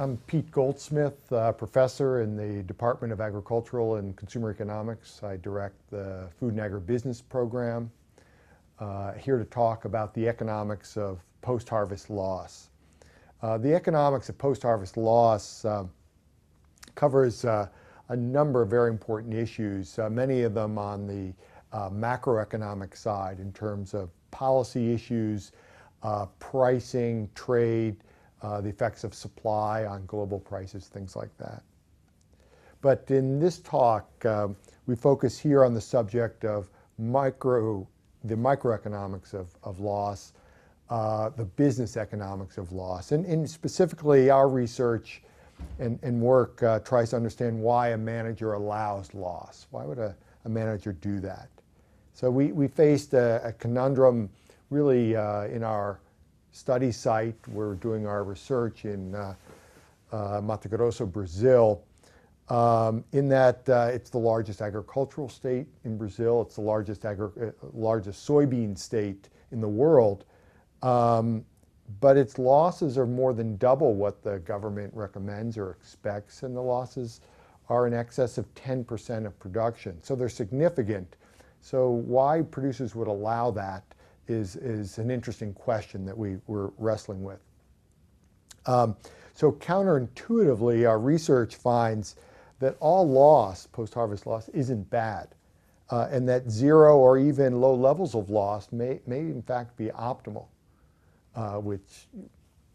I'm Pete Goldsmith, professor in the Department of Agricultural and Consumer Economics. I direct the Food and Agribusiness program. Here to talk about the economics of post-harvest loss. The economics of post-harvest loss covers a number of very important issues, many of them on the macroeconomic side in terms of policy issues, pricing, trade, the effects of supply on global prices, things like that. But in this talk, we focus here on the subject of the microeconomics of loss, the business economics of loss. And specifically, our research and work tries to understand why a manager allows loss. Why would a manager do that? So we faced a conundrum really in our study site. We're doing our research in Mato Grosso, Brazil, in that it's the largest agricultural state in Brazil. It's the largest soybean state in the world. But its losses are more than double what the government recommends or expects, and the losses are in excess of 10% of production. So they're significant. So why producers would allow that is an interesting question that we were wrestling with. So counterintuitively, our research finds that all loss, post-harvest loss, isn't bad, and that zero or even low levels of loss may in fact be optimal, which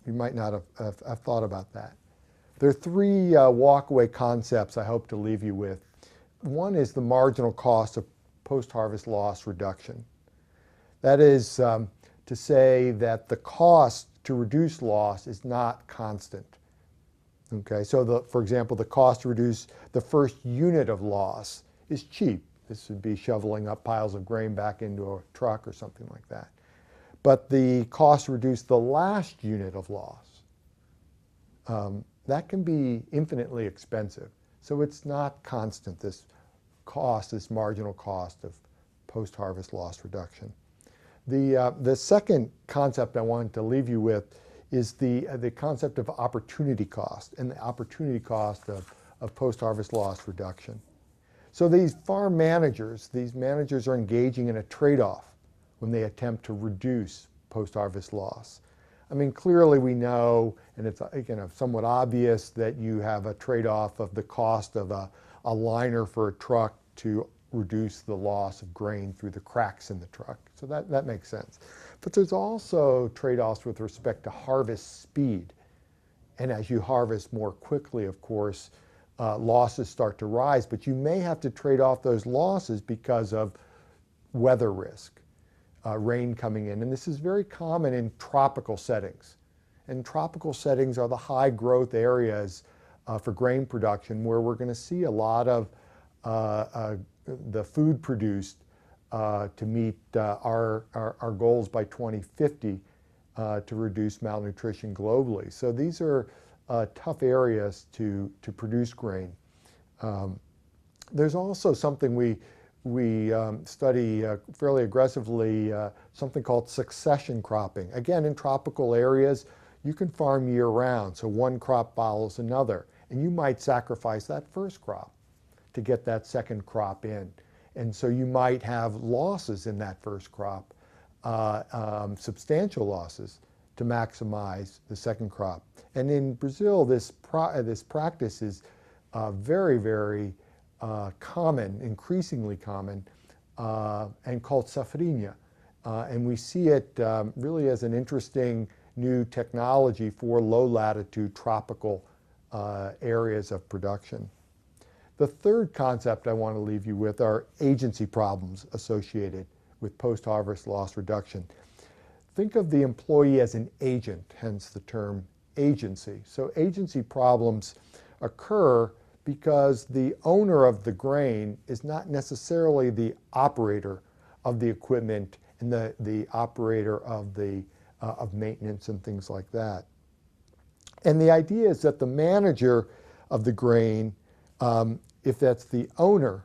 you might not have thought about that. There are three walkaway concepts I hope to leave you with. One is the marginal cost of post-harvest loss reduction. That is to say that the cost to reduce loss is not constant. Okay, so for example, the cost to reduce the first unit of loss is cheap. This would be shoveling up piles of grain back into a truck or something like that. But the cost to reduce the last unit of loss, that can be infinitely expensive. So it's not constant, this marginal cost of post-harvest loss reduction. The second concept I wanted to leave you with is the concept of opportunity cost and the opportunity cost of post-harvest loss reduction. So these farm managers, are engaging in a trade-off when they attempt to reduce post-harvest loss. I mean, clearly we know, and it's somewhat obvious, that you have a trade-off of the cost of a liner for a truck to reduce the loss of grain through the cracks in the truck. So that makes sense. But there's also trade-offs with respect to harvest speed. And as you harvest more quickly, of course, losses start to rise, but you may have to trade off those losses because of weather risk, rain coming in. And this is very common in tropical settings. And tropical settings are the high growth areas for grain production, where we're going to see a lot of the food produced to meet our goals by 2050 to reduce malnutrition globally. So these are tough areas to produce grain. There's also something we study fairly aggressively, something called succession cropping. Again, in tropical areas, you can farm year-round, so one crop follows another, and you might sacrifice that first crop to get that second crop in. And so you might have losses in that first crop, substantial losses, to maximize the second crop. And in Brazil, this practice is very, very common, increasingly common, and called safrinha. And we see it really as an interesting new technology for low-latitude tropical areas of production. The third concept I want to leave you with are agency problems associated with post-harvest loss reduction. Think of the employee as an agent, hence the term agency. So agency problems occur because the owner of the grain is not necessarily the operator of the equipment and the operator of maintenance and things like that. And the idea is that the manager of the grain, if that's the owner,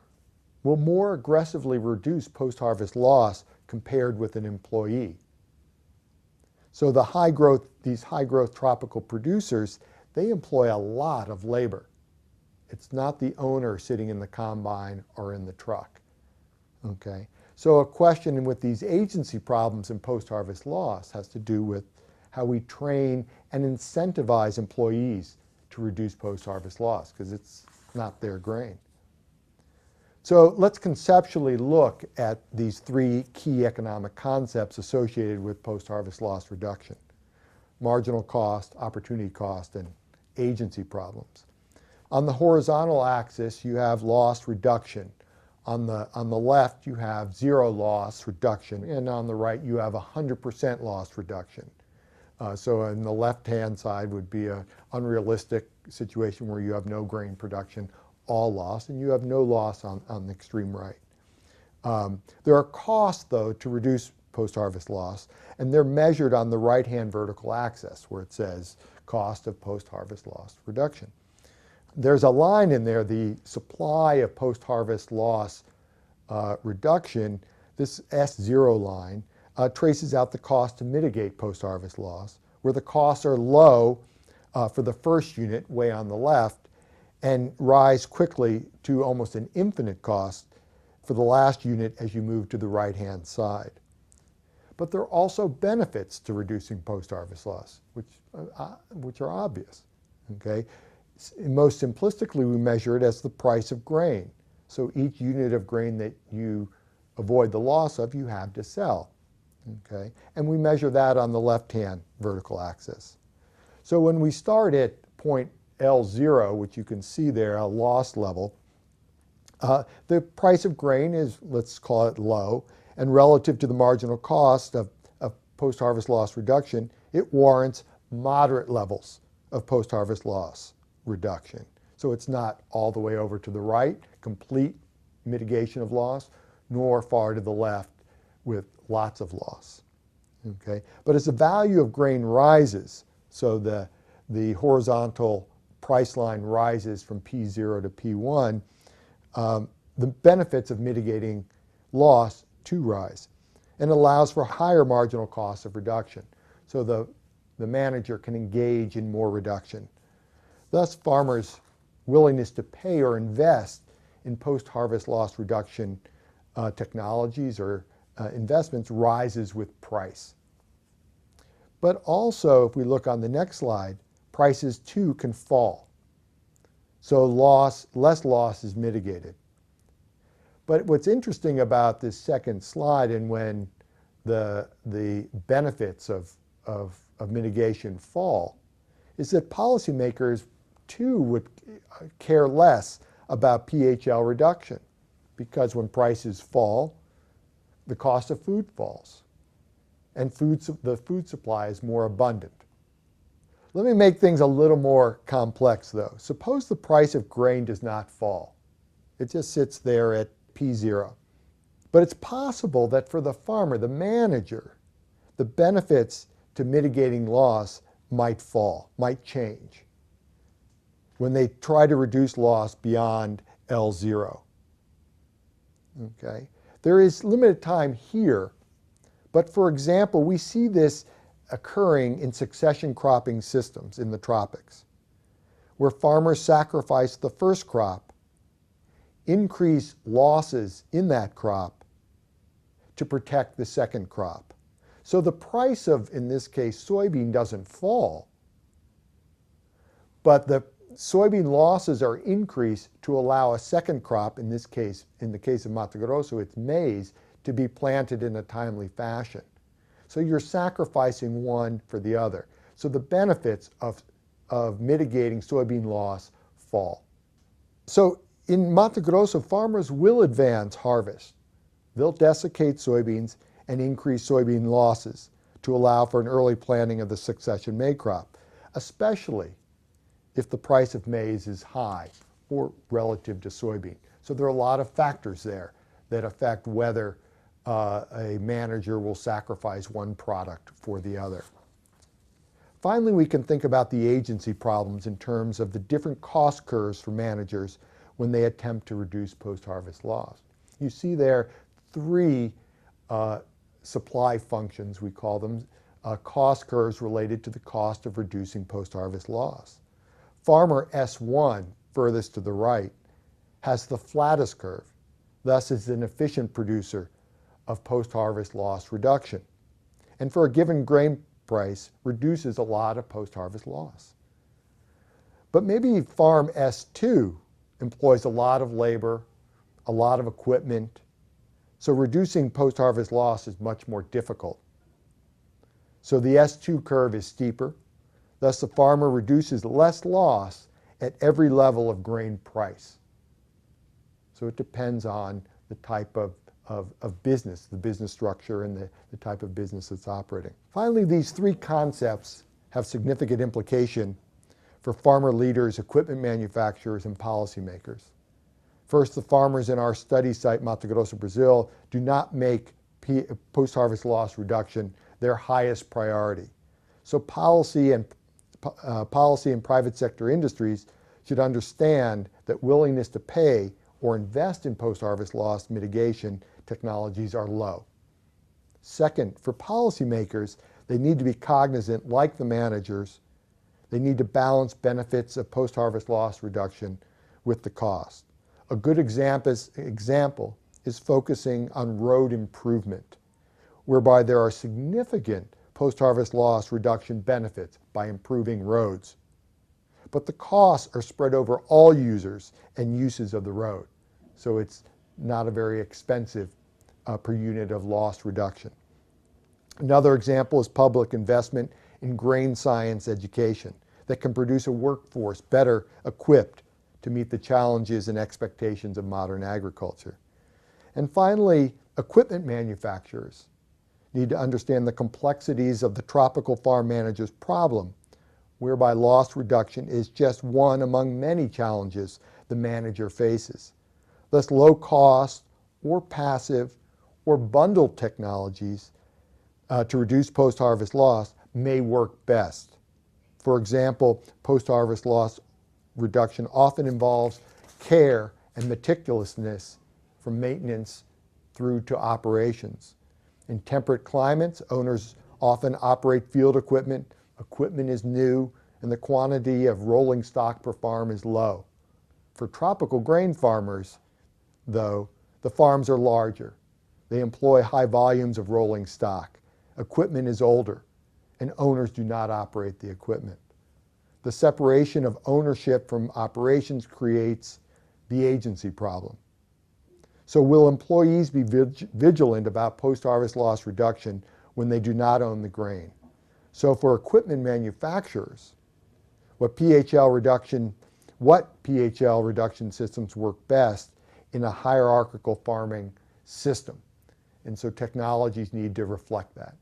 will more aggressively reduce post-harvest loss compared with an employee. So these high growth tropical producers, they employ a lot of labor. It's not the owner sitting in the combine or in the truck. Okay? So a question with these agency problems in post-harvest loss has to do with how we train and incentivize employees to reduce post-harvest loss, because it's not their grain. So let's conceptually look at these three key economic concepts associated with post-harvest loss reduction: marginal cost, opportunity cost, and agency problems. On the horizontal axis, you have loss reduction. On the left, you have zero loss reduction, and on the right, you have 100% loss reduction. So on the left-hand side would be an unrealistic situation where you have no grain production, all loss, and you have no loss on the extreme right. There are costs, though, to reduce post-harvest loss, and they're measured on the right-hand vertical axis where it says cost of post-harvest loss reduction. There's a line in there, the supply of post-harvest loss reduction. This S0 line traces out the cost to mitigate post-harvest loss, where the costs are low for the first unit, way on the left, and rise quickly to almost an infinite cost for the last unit as you move to the right-hand side. But there are also benefits to reducing post-harvest loss, which are obvious. Okay? Most simplistically, we measure it as the price of grain. So each unit of grain that you avoid the loss of, you have to sell. Okay? And we measure that on the left-hand vertical axis. So when we start at point L0, which you can see there, a loss level, the price of grain is, let's call it low, and relative to the marginal cost of post-harvest loss reduction, it warrants moderate levels of post-harvest loss reduction. So it's not all the way over to the right, complete mitigation of loss, nor far to the left with lots of loss. Okay? But as the value of grain rises, so the horizontal price line rises from P0 to P1, the benefits of mitigating loss too rise, and allows for higher marginal costs of reduction. So the manager can engage in more reduction. Thus, farmers' willingness to pay or invest in post-harvest loss reduction technologies or investments rises with price. But also, if we look on the next slide, prices too can fall. So less loss is mitigated. But what's interesting about this second slide, and when the benefits of mitigation fall, is that policymakers too would care less about PHL reduction, because when prices fall, the cost of food falls, and the food supply is more abundant. Let me make things a little more complex, though. Suppose the price of grain does not fall. It just sits there at P0. But it's possible that for the farmer, the manager, the benefits to mitigating loss might fall, might change when they try to reduce loss beyond L0. Okay? There is limited time here, but for example, we see this occurring in succession cropping systems in the tropics, where farmers sacrifice the first crop, increase losses in that crop to protect the second crop. So the price of, in this case, soybean doesn't fall, but the soybean losses are increased to allow a second crop, in this case, in the case of Mato Grosso, it's maize, to be planted in a timely fashion. So you're sacrificing one for the other. So the benefits of mitigating soybean loss fall. So in Mato Grosso, farmers will advance harvest. They'll desiccate soybeans and increase soybean losses to allow for an early planting of the succession May crop, especially if the price of maize is high or relative to soybean. So there are a lot of factors there that affect whether a manager will sacrifice one product for the other. Finally, we can think about the agency problems in terms of the different cost curves for managers when they attempt to reduce post-harvest loss. You see there three supply functions, we call them, cost curves related to the cost of reducing post-harvest loss. Farmer S1, furthest to the right, has the flattest curve, thus is an efficient producer of post-harvest loss reduction. And for a given grain price, reduces a lot of post-harvest loss. But maybe farm S2 employs a lot of labor, a lot of equipment, so reducing post-harvest loss is much more difficult. So the S2 curve is steeper, thus the farmer reduces less loss at every level of grain price. So it depends on the type of business, the business structure, and the type of business that's operating. Finally, these three concepts have significant implication for farmer leaders, equipment manufacturers, and policymakers. First, the farmers in our study site, Mato Grosso, Brazil, do not make post-harvest loss reduction their highest priority. So policy and private sector industries should understand that willingness to pay or invest in post-harvest loss mitigation technologies are low. Second, for policymakers, they need to be cognizant, like the managers, they need to balance benefits of post-harvest loss reduction with the cost. A good example is focusing on road improvement, whereby there are significant post-harvest loss reduction benefits by improving roads. But the costs are spread over all users and uses of the road, so it's not a very expensive per unit of loss reduction. Another example is public investment in grain science education that can produce a workforce better equipped to meet the challenges and expectations of modern agriculture. And finally, equipment manufacturers need to understand the complexities of the tropical farm manager's problem, whereby loss reduction is just one among many challenges the manager faces. Thus, low cost or passive or bundled technologies to reduce post-harvest loss may work best. For example, post-harvest loss reduction often involves care and meticulousness from maintenance through to operations. In temperate climates, owners often operate field equipment. Equipment is new, and the quantity of rolling stock per farm is low. For tropical grain farmers, though, the farms are larger. They employ high volumes of rolling stock. Equipment is older, and owners do not operate the equipment. The separation of ownership from operations creates the agency problem. So will employees be vigilant about post-harvest loss reduction when they do not own the grain? So for equipment manufacturers, what PHL reduction systems work best in a hierarchical farming system? And so technologies need to reflect that.